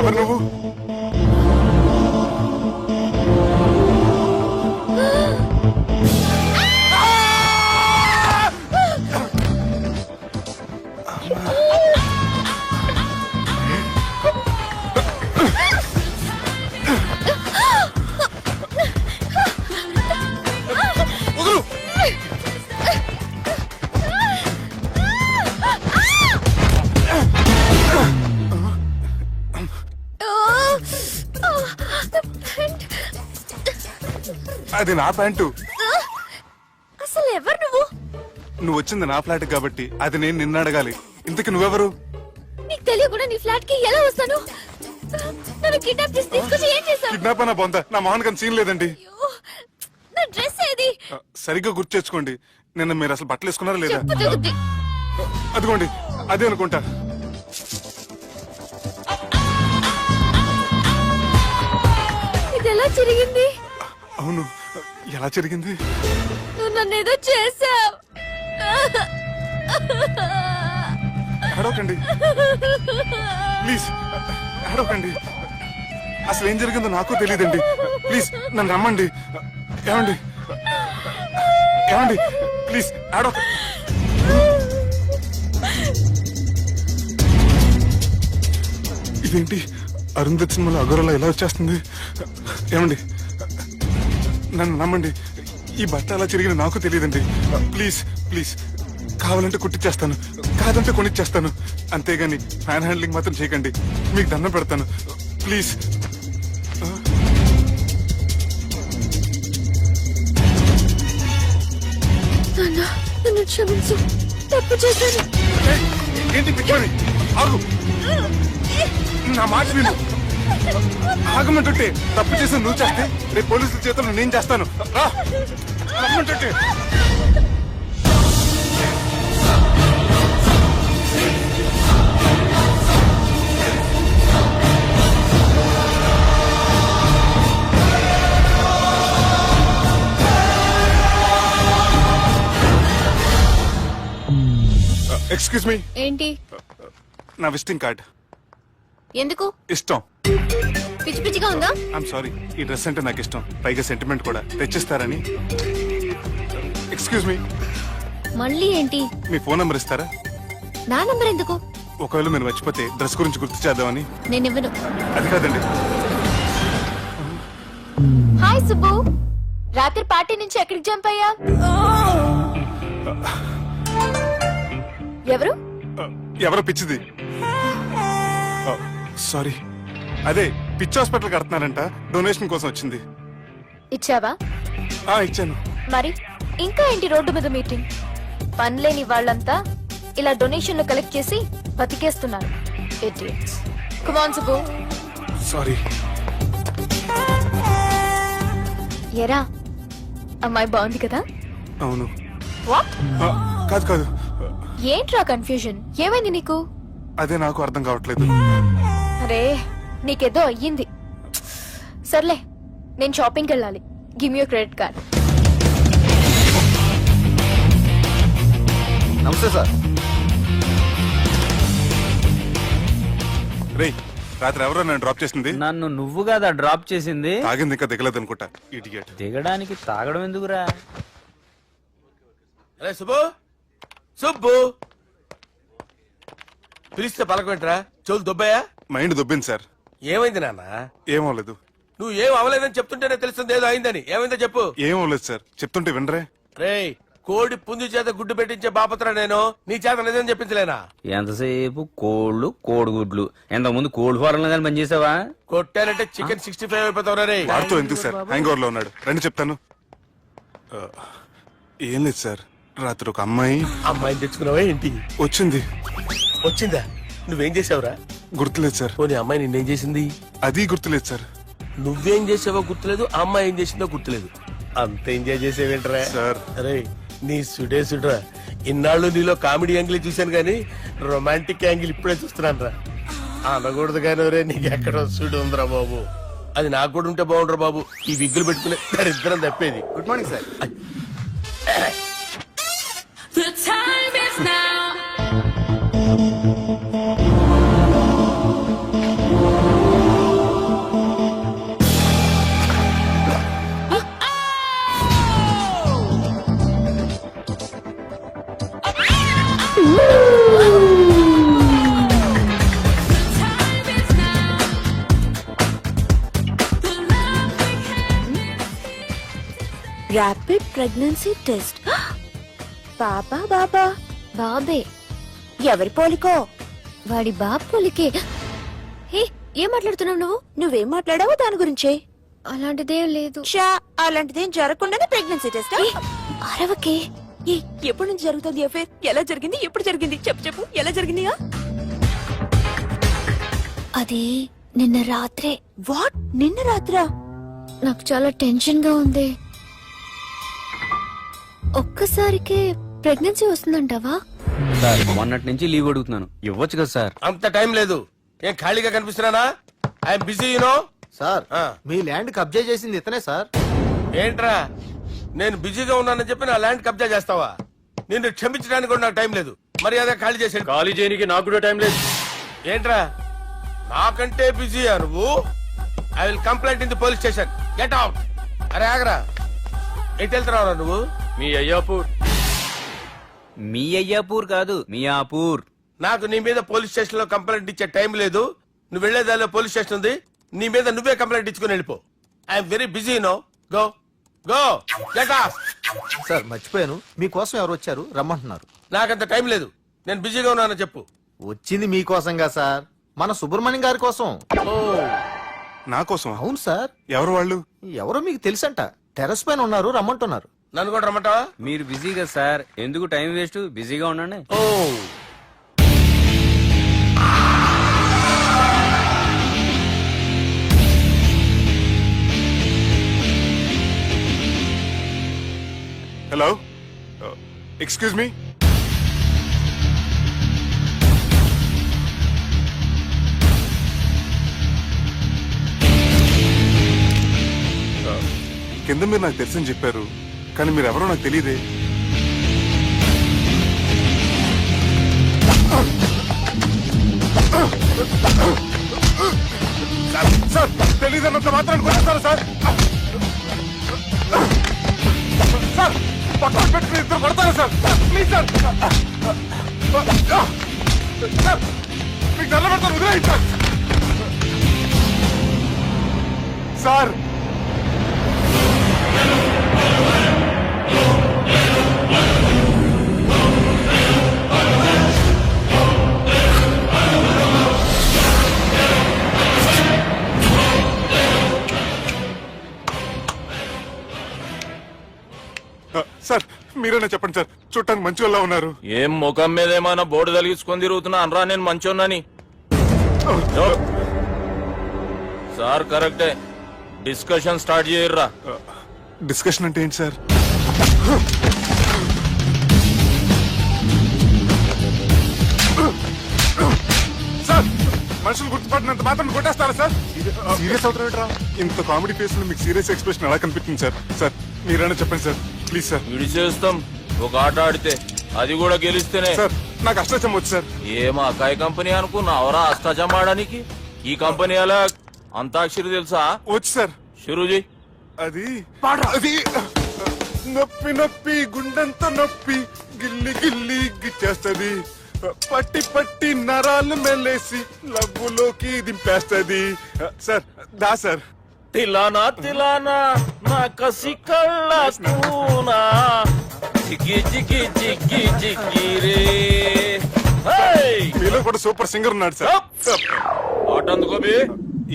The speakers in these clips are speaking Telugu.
ఎవరు నువ్వు? అది నా ప్యాంటు. అసలు ఎవరు నువ్వు? నువ్వు వచ్చింది నా ఫ్లాట్ కాబట్టి అది నేను నిన్ను అడగాలి. ఇంతకు నువ్వెవరు? నీకు తెలియకుండా నీ ఫ్లాట్ కి ఎలా వస్తాను? నన్ను కిడ్నాప్ చేసి తీసుకొచ్చి ఏం చేశావు? కిడ్నాప్ అన్న బొంద, నా మోహన్ కన్ సీన్ లేదండి. నా డ్రెస్ ఏది? సరిగ్గా గుర్తు తెచ్చుకోండి. నిన్న మీరు అసలు బట్టలు వేసుకున్నారా లేదా? చెప్పు తెగుద్ది. అదిగోండి అదే అనుకుంటా. ఇది ఎలా జరిగింది? అవును, ఎలా జరిగింది? నువ్వు నన్ను ఏదో చేసావు. అడవకండి ప్లీజ్, అడవకండి. అసలు ఏం జరిగిందో నాకు తెలియదండి. ప్లీజ్ నన్ను రమ్మండి. ఏమండి ఏమండి ప్లీజ్ అడవ. ఇదేంటి అరుంధతి సినిమాలో అగోరలా ఎలా వచ్చేస్తుంది? ఏమండి నన్ను నమ్మండి. ఈ బట్ట అలా చిరిగిన నాకు తెలియదండి. ప్లీజ్ ప్లీజ్, కావాలంటే కుట్టిచ్చేస్తాను, కాదంటే కొనిచ్చేస్తాను. అంతేగాని హ్యాండ్ హ్యాండ్లింగ్ మాత్రం చేయకండి. మీకు దండం పెడతాను ప్లీజ్. నన్ను క్షమించు, తప్పు చేశాను. ఏంటి పిచ్చోని? ఆగు, నా మాట విను. ఆగమంటుంటే తప్పు చేసి నువ్వు చేస్తే రేపు పోలీసుల చేతుల్లో నేను చేస్తాను. రమ్మంటుంటే. Excuse me. ఏంటి? నా విజిటింగ్ కార్డ్. ఎందుకు? ఇష్టం. పిచ్చి పిచ్చిగా ఉందా? ఐఎమ్ సారీ, ఈ డ్రెస్ అంటే నాకు ఇష్టం, పైగా సెంటిమెంట్ కూడా. తెచ్చిస్తారని. Excuse me. మళ్ళీ ఏంటి? మీ ఫోన్ నంబర్ ఇస్తారా? నా నంబర్ ఎందుకు? ఒకవేళ మీరు మర్చిపోతే డ్రెస్ గురించి గుర్తు చేద్దామని. నేను ఇవ్వను. అది కాదండి. హాయ్ సుబ్బు, రాత్రి పార్టీ నుంచి ఎక్కడికి జంప్ అయ్యా? ఎవరు? ఎవరో పిచ్చిది. సారీ, అదే పిచ్చి హాస్పిటల్ కడుతున్నారంట, డొనేషన్ కోసం వచ్చింది. ఇచ్చావా? ఇచ్చాను. మరి ఇంకా ఏంటి రోడ్డు మీద మీటింగ్? పనిలేని వాళ్ళంతా ఇలా డొనేషన్లు కలెక్ట్ చేసి బతికేస్తున్నారు. Idiots. Come on Subbu. Sorry. ఎరా, అమ్మాయి బాగుంది కదా? అవును. వాట్? కాదు కాదు. ఏంట్రా కన్ఫ్యూజన్? ఏమైంది నీకు? అదే నాకు అర్థం కావట్లేదు. అరే, నీకేదో అయ్యింది. సర్లే, నేను షాపింగ్కి వెళ్ళాలి. Give me your credit card. నమస్తే సార్. రే, రాత్రి ఎవరో నన్ను డ్రాప్ చేసింది? నన్ను నువ్వు కదా డ్రాప్ చేసింది. తాగింది ఇంకా దిగలేదు అనుకుంటా. ఇడియట్. దిగడానికి తాగడం ఎందుకురా? అరే సుబ్బు, సుబ్బు పిలిస్తే పలకమంటరా? చెవులు దొబ్బాయా? Mind దొబ్బింది sir. ఏమైంది నాన్న? ఏమవలేదు. నువ్వు ఏం అవలేదని చెప్తుంటేనే తెలుస్తుంది ఏదో అయిందని. ఏమైందో చెప్పు. ఏమవలేదు సార్, చెప్తుంటే వినరే. రేయ్, కోడి పుంజు చేత గుడ్డు పెట్టించే బాపత్ర నేను. నీ చేత నిజం చెప్పించలేనా? ఎంతసేపు కోళ్లు కోడిగుడ్లు. ఎంతకుముందు కోల్డ్ ఫారం లో కానీ పనిచేసావా? కొట్టానంటే చికెన్ 65 అయిపోతావు రే. వాడుతూ ఎందుకు సార్, హ్యాంగ్ ఓవర్ లో ఉన్నాడు. రండి చెప్తాను. ఏం లేదు సార్, రాత్రి ఒక అమ్మాయిని తెచ్చుకున్నావా ఏంటి? వచ్చింది. వచ్చిందా? నువ్వేం చేసావురా? గుర్తులేదు సార్. పోనీ అమ్మాయి నిన్నేం చేసింది? అది గుర్తులేదు సార్. నువ్వేం చేసావో గుర్తులేదు, ఆ అమ్మాయి ఏం చేసిందో గుర్తులేదు. అంత ఎంజాయ్ చేసేవేంట్రా సార్. అరే నీ సుడే సుడ్రా. ఇన్నాళ్ళు నీలో కామెడీ యాంగిల్ చూశాను కానీ రొమాంటిక్ యాంగిల్ ఇప్పుడే చూస్తున్నాను రా. అనకూడదు కానీ రే నీకు ఎక్కడ సుడు ఉందిరా బాబు. అది నాకు కూడా ఉంటే బాగుండ్రా బాబు. ఈ విగ్గులు పెట్టుకునే దరిద్రం తప్పేది. Good morning sir. The time is now. Rapid pregnancy test. బాబా బాబా బాబే ఎవరి పోలికో? వాడి బాబు పోలికే. హే, ఏం మాట్లాడుతున్నావు నువ్వు? నువ్వేం మాట్లాడావో దాని గురించే. అలాంటిదేం లేదు. అలాంటిదేం జరగకుండానే ప్రెగ్నెన్సీ టెస్ట్. అరవకే. ఎప్పటి నుంచి జరుగుతుంది అఫేర్? ఎలా జరిగింది? ఎప్పుడు జరిగింది? చెప్పు చెప్పు, ఎలా జరిగింది? అది నిన్న రాత్రే. వాట్? నిన్న రాత్రా? నాకు చాలా టెన్షన్ గా ఉంది. ఒక్కసారికే ప్రెగ్నెన్సీ వస్తుందంటావా? సార్ మొన్నటి నుంచి లీవ్ అడుగుతున్నాను, ఇవ్వచ్చు కదా సార్? అంత టైం లేదు. ఏం ఖాళీగా కనిపిస్తున్నానా? I'm busy you know. సార్ మీ ల్యాండ్ కబ్జా చేసింది ఇతనే సార్. ఏంట్రా నేను బిజీగా ఉన్నానని చెప్పి నా ల్యాండ్ కబ్జా చేస్తావా? నిన్ను క్షమించడానికి కూడా నాకు టైం లేదు. మర్యాద ఖాళీ చేసాడు. ఖాళీ చేయడానికి నాకు కూడా టైం లేదు. ఏంట్రా నాకంటే బిజీయా నువ్వు? I will complaint in the police station. Get out. అరే ఆగరా, ఎటు వెళ్తున్నావురా నువ్వు? మీ అయ్యాపూర్. మీ అయ్యాపూర్ కాదు, మియాపూర్. నాకు నీ మీద పోలీస్ స్టేషన్ లో కంప్లైంట్ ఇచ్చే టైం లేదు. నువ్వు వెళ్లేదాలో పోలీస్ స్టేషన్ ఉంది. నీ మీద నువ్వే కంప్లైంట్ ఇచ్చుకుని వెళ్ళిపో. I'm very busy no. Go go get off. Sir మర్చిపోయాను, మీకోసం ఎవరు వచ్చారు రమ్మంటున్నారు. నాకంత టైం లేదు, నేను బిజీగా ఉన్నానని చెప్పు. వచ్చింది మీకోసంగా సార్, మన సుబ్రహ్మణ్యం గారి కోసం. ఓ నా కోసం? అవును సార్. ఎవరు వాళ్ళు? ఎవరో మీకు తెలుసంట, టెర్రస్ పైన ఉన్నారు, రమ్మంటున్నారు. నన్ను కూడా రమ్మంటావా? మీరు బిజీ కదా సార్, ఎందుకు టైం వేస్ట్? బిజీగా ఉండండి. ఓ హలో, ఎక్స్క్యూజ్ మీ. కింద మీరు నాకు తెలుసని చెప్పారు, కానీ మీరు ఎవరో నాకు తెలియదే. సార్ తెలీదన్నంత మాత్రం కొట్టేస్తారా సార్? సార్ పక్కన పెట్టుకుని ఇద్దరు కొడతారా సార్? Please sir. సార్ మీకు దండం పెడతాను, వదిలేయండి సార్. సార్ సార్ మీరేనా చెప్పండి సార్, చూడటానికి మంచి వాళ్ళ ఉన్నారు. ఏం ముఖం మీద ఏమైనా బోర్డు తలిగించుకొని తిరుగుతున్నా అనరా నేను మంచోన్నాని? సార్ కరెక్టే, డిస్కషన్ స్టార్ట్ చేయర్రా. డిస్కషన్ అంటే ఏంటి సార్? సార్ మనుషులు గుర్తుపట్టినంత మాత్రం కొట్టేస్తారా సార్? సీరియస్ అవుతారా? ఇంత కామెడీ ఫేస్ లో మీకు సీరియస్ ఎక్స్ప్రెషన్ ఎలా కనిపిస్తుంది సార్? సార్ మీరైనా చెప్పండి సార్, ప్లీజ్ సార్. విడి చేస్తాం ఒక ఆట ఆడితే, అది కూడా గెలిస్తేనే. సార్ నాకు అష్టచం వచ్చు సార్. ఏం అకాయ కంపెనీ అనుకున్నావరా అష్టాచం ఆడడానికి? ఈ కంపెనీ అలా అంతాక్షరి తెలుసా? వచ్చు సార్. షురూజీ. అది అది నొప్పి నొప్పి గుండెంత నొప్పి గిల్లి గిల్లి గిచ్చేస్తది, పట్టి పట్టి నరాలు మెల్లేసి లవ్వులోకి దింపేస్తది. సార్ దా సార్. తిలానా తిలానా నా కసి కళ్ళూనా జిగి జిగి జిగి జిగి రే. మీలో కూడా సూపర్ సింగర్ ఉన్నాడు సార్. ఆట అందుకోబి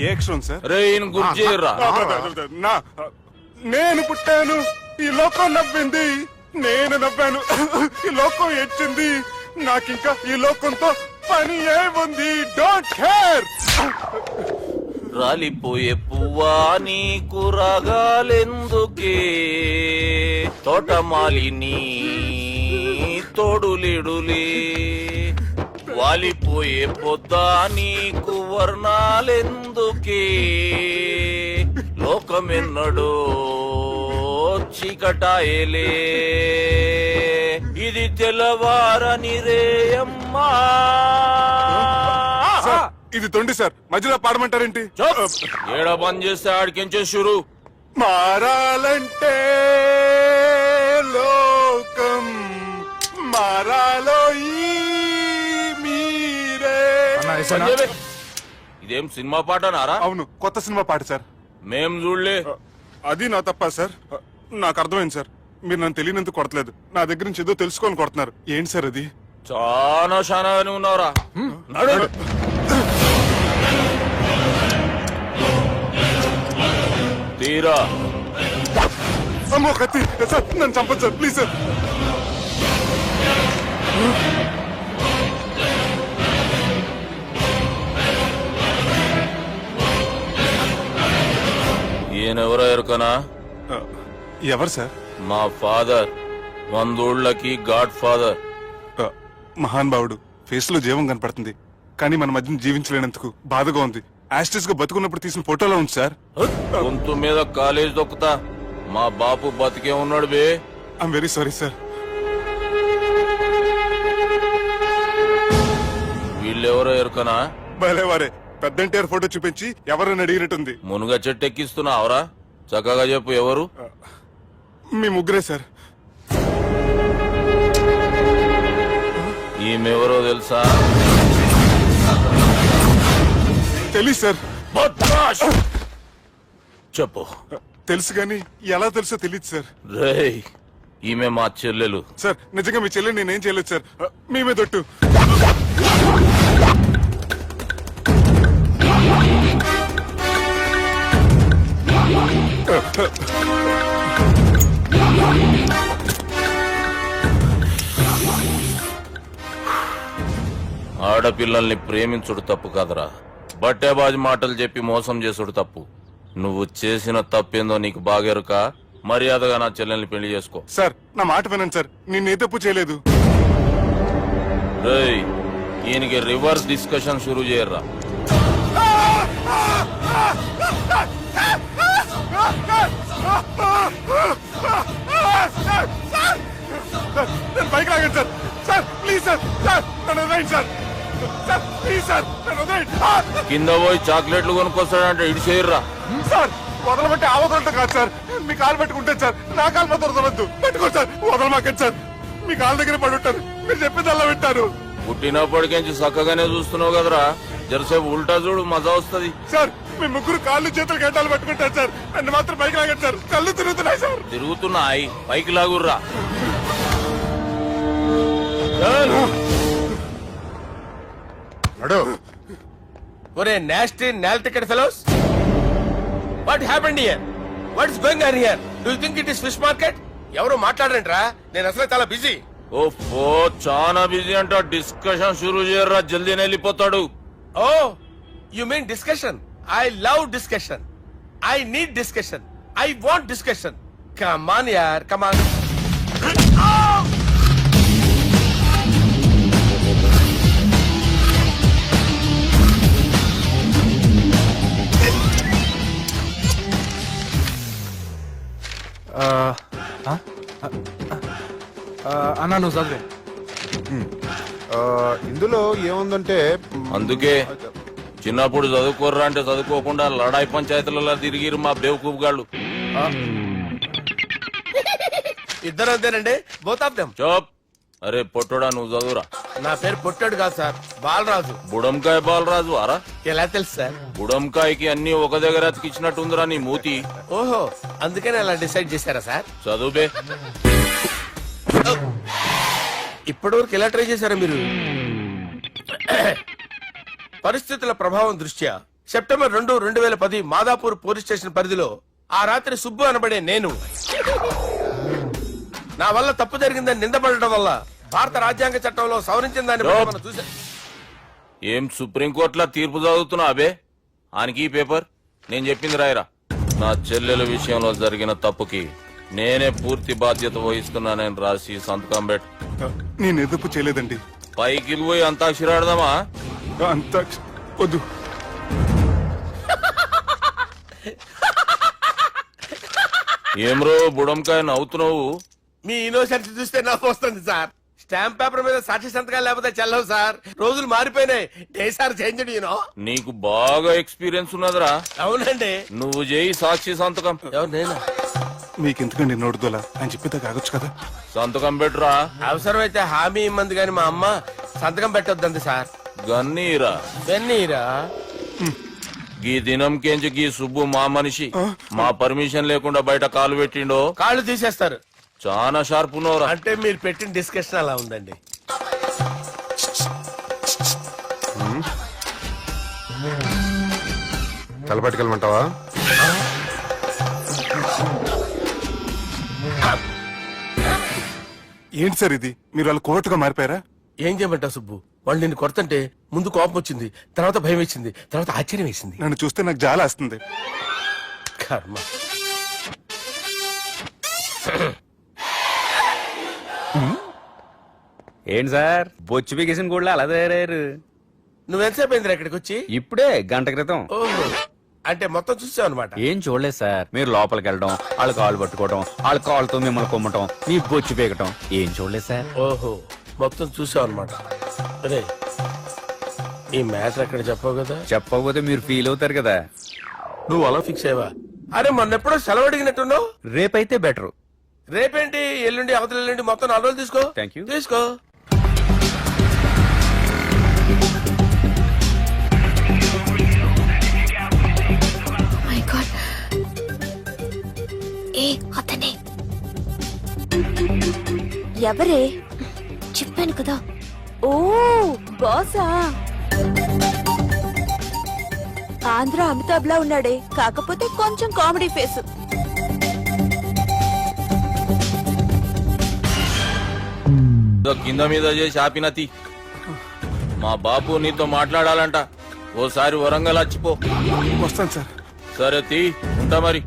ఏ అక్షరం సార్? రే ఈయన గుర్తు చేయర్రా. నా నేను పుట్టాను, ఈ లోకం నవ్వింది, నేను నవ్వాను, ఈ లోకం ఏడ్చింది, నాకింకా ఈ లోకంతో పని ఏముంది, డోంట్ కేర్. రాలిపోయే పువ్వా నీకు రాగాలెందుకే, తోటమాలిని తోడులిడులే, వాలిపోయే పొద్దా నీకు వర్ణాలెందుకే, లోకమెన్నడో చీకటాయలే, ఇది తెల్లవారని రేయమ్మా. సార్, ఇది తొండి సార్, మధ్యలో పాడమంటారేంటి? ఏడ బంద్ చేస్తే ఆడికించే షురు. మారాలంటే లోకం మారాలో ఈ మీరే. ఇదేం సినిమా పాట నారా? అవును, కొత్త సినిమా పాట సార్. మేం చూడలే. అది నా తప్ప సార్. నాకు అర్థమైంది సార్, మీరు నన్ను తెలియనందుకు కొడతలేదు, నా దగ్గర నుంచి ఏదో తెలుసుకోని కొడుతున్నారు. ఏంటి సార్ అది? చాలా శానాగానే ఉన్నావురా. నడు. తీరా. అమ్మో కత్తి సార్, నన్ను చంపదు సార్, ప్లీజ్ సార్. ఈయనెవరో ఎరుకనా? ఎవరు సార్? మా ఫాదర్, 100 గాడ్ ఫాదర్. మహాన్ భావుడు, ఫేస్ లో జీవం కనపడుతుంది, కానీ మన మధ్యన జీవించలేనందుకు బాధగా ఉంది. యాస్టిస్ గా బతుకున్నప్పుడు తీసిన ఫోటోలో ఉంది సార్. గొంతు మీద కాలేజ్ దొక్కుతా. మా బాపు బతికే ఉన్నాడు బే. I'm very sorry sir. వీళ్ళెవరో ఎరుకనా? భలేవారే, పెద్ద ఎన్టీఆర్ ఫోటో చూపించి ఎవరని అడిగినట్టుంది. మునుగ చెట్టు ఎక్కిస్తున్నావురా? చక్కగా చెప్పు, ఎవరు? మీ ముగ్గురే సార్. ఈమెవరో తెలుసా? తెలీదు సార్. బద్మాష్! చెప్పు. తెలుసు కానీ ఎలా తెలుసో తెలియదు సార్. రేయ్, ఈమె మా చెల్లెలు. సార్, నిజంగా మీ చెల్లెని నేనేం చేయలేదు సార్, మీ మీద ఒట్టు. ఆడపిల్లల్ని ప్రేమించుడు తప్పు కాదురా, బట్టేబాజు మాటలు చెప్పి మోసం చేసుడు తప్పు. నువ్వు చేసిన తప్పేందో నీకు బాగెరుక. మర్యాదగా నా చెల్లెల్ని పెళ్లి చేసుకో. సార్, నా మాట వినండి సార్, నేనే తప్పు చేయలేదు. రేయ్, ఈయనకి రివర్స్ డిస్కషన్ షురూ చేయర్రా. నేను బైక్ లాగండి sir. Sir please sir, sir నన్ను వదిలేయండి సార్. సార్ ప్లీజ్ సార్, నన్ను వదిలేయండి. కింద పోయి చాక్లెట్లు కొనుక్కొస్తాడంటే ఇటు చేయర్రా. సార్, వదలమంటే ఆ వదలటం కాదు సార్, మీ కాలు పెట్టుకుంటాను సార్, నా కాలు మాత్రం వదలవద్దు. పెట్టుకోండి సార్, వదలమాకండి సార్, మీ కాలు దగ్గర పడి ఉంటారు, మీరు చెప్పిందల్లా వింటారు. పుట్టినప్పటికేంచి చక్కగానే చూస్తున్నావు కదరా, జరసేపు ఉల్టా చూడు, మజా వస్తుంది. సార్, మీ ముగ్గురు కాళ్ళు చేతులు గంటలు పట్టుకుంటారు సార్, నన్ను మాత్రం బైక్ లాగండి సార్, కళ్ళు తిరుగుతున్నాయి సార్. తిరుగుతున్నాయి, పైకి లాగుర్రా. ఒరే నాస్టీ నాల్ ticket fellows, what happened here? What is going on here? Do you think it is fish market? ఎవరు మాట్లాడరంట్రా, నేను అసలే చాలా బిజీ. ఓఫో, చాలా బిజీ అంట. డిస్కషన్ షురూ చేయర్రా, జల్దీ వెళ్ళిపోతాడు. ఓ, you mean discussion? I love discussion. I need discussion. I want discussion. Come on యార్, కమ్ ఆన్. అన్నా నువ్వు చదివే. ఇందులో ఏముందంటే అందుకే చిన్నప్పుడు చదువుకోర్రా అంటే చదువుకోకుండా లడాయి పంచాయతీలలో తిరిగిరు మా బేవకూఫ్ గాళ్ళు. ఇద్దరు అంతేనండి, బోత్ ఆఫ్ దెమ్. చోప్. అరే పొట్టోడా, నువ్వు చదువురా. నా పేరు పొట్టాడు కాదు సార్, బాలరాజు. బుడంకాయ బాలరాజు అరా? ఎలా తెలుసు సార్? బుడంకాయకి అన్ని ఒక దగ్గర అతికిచ్చినట్టుందిరా నీ మూతి. ఓహో, అందుకని అలా డిసైడ్ చేశారా సార్? చదువుబే. ఇప్పటి వరకు ఎలా ట్రై చేశారా మీరు? పరిస్థితుల ప్రభావం దృష్ట్యా సెప్టెంబర్ 2, 2010 మాదాపూర్ పోలీస్ స్టేషన్ పరిధిలో ఆ రాత్రి సుబ్బు అనబడే నేను నా వల్ల తప్పు జరిగిందని నిందపడటం వల్ల భారత రాజ్యాంగ చట్టంలో సవరించిన దాన్ని బట్టి మనం చూసా. ఏం సుప్రీంకోర్టులో తీర్పు చదువుతున్నా అబే ఆనికి ఈ పేపర్ నేను చెప్పింది రాయరా. నా చెల్లెల విషయంలో జరిగిన తప్పుకి నేనే పూర్తి బాధ్యత వహిస్తున్నానని రాసి సంతకం పెట్టు. నేను ఎదుపు చేయలేదండి. పైకి పోయి అంతాక్షరి ఆడదామా? అంత వద్దు. ఏమ్రో బుడంకాయ నవ్వుతున్నావు? మీ ఇన్నోసెన్స్ చూస్తే నవ్వు వస్తుంది సార్. స్టాంప్ పేపర్ మీద సాక్షి సంతకాలు లేకపోతే చెల్లవు సార్. రోజులు మారిపోయినాయి. Day sir change you know. నీకు బాగా ఎక్స్పీరియన్స్ ఉన్నదిరా. అవునండి. నువ్వు చేయి సాక్షి సంతకం. ఎవరు నేను? మీకు ఎందుకండి నోడుదోలా ఆయన చెప్పేదా కాగొచ్చు కదా. సంతకం పెట్టురా. అవసరమైతే హామీ ఇమ్మంది కానీ మా అమ్మ సంతకం పెట్టొద్దండి సార్. గన్నీరా వెన్నీరా. గీ దినం కేంచి గీ సుబ్బు మా మనిషి మా పర్మిషన్ లేకుండా బయట కాలు పెట్టిండో కాళ్ళు తీసేస్తారు. చాలా షార్ప్ ఉన్నవరా. అంటే మీరు పెట్టిన డిస్కషన్ అలా ఉందండి. తలపట్టుకెళ్ళమంటావా? ఏంటి సార్ ఇది, మీరు వాళ్ళు కోర్టుగా మారిపోయారా? ఏం చేయమంటావు సుబ్బు? వాళ్ళు నిన్ను కొడుతుంటే ముందు కోపం వచ్చింది, తర్వాత భయం వేసింది, తర్వాత ఆశ్చర్యం వేసింది. నన్ను చూస్తే నాకు జాలా వస్తుంది. కర్మ. ఏంటి సార్ బొచ్చు బిగేసిన కూడా అలా తయారయ్యారు? నువ్వెంతసేపు అయిందిరా ఇక్కడికి వచ్చి? ఇప్పుడే గంట క్రితం. ఓహో, అంటే మొత్తం చూసావు అనమాట. ఏం చూడలేదు సార్. మీరు లోపలికి వెళ్ళడం, వాళ్ళ కాళ్ళు పట్టుకోవడం, వాళ్ళ కాళ్ళతో మిమ్మల్ని కొమ్మటం, మీ బొచ్చు పీకటం ఏం చూడలేదు సార్. ఓహో, మొత్తం చూసావు అనమాట. అరే, ఈ మ్యాటర్ అక్కడ చెప్పావు కదా. చెప్పకపోతే మీరు ఫీల్ అవుతారు కదా. నువ్వు అలా ఫిక్స్ అయ్యవా? అరే మొన్నెప్పుడో సెలవు అడిగినట్టున్నావు. రేపైతే బెటర్. రేపేంటి, ఎల్లుండి, అవతల ఎల్లుండి, మొత్తం 4 రోజులు తీసుకో. Thank you. తీసుకో. మై గాడ్, ఏ అతనే ఎవరే? చెప్పాను కదా. ఓ బాసా. ఆంధ్ర అమితాబ్ లా ఉన్నాడే, కాకపోతే కొంచెం కామెడీ ఫేస్. ఇదో కింద మీద చేసి ఆపినతి. మా బాపు నీతో మాట్లాడాలంట. ఓసారి వరంగల్ వచ్చిపో. వస్తాను సార్. సరే తీ, ఉంటా మరి.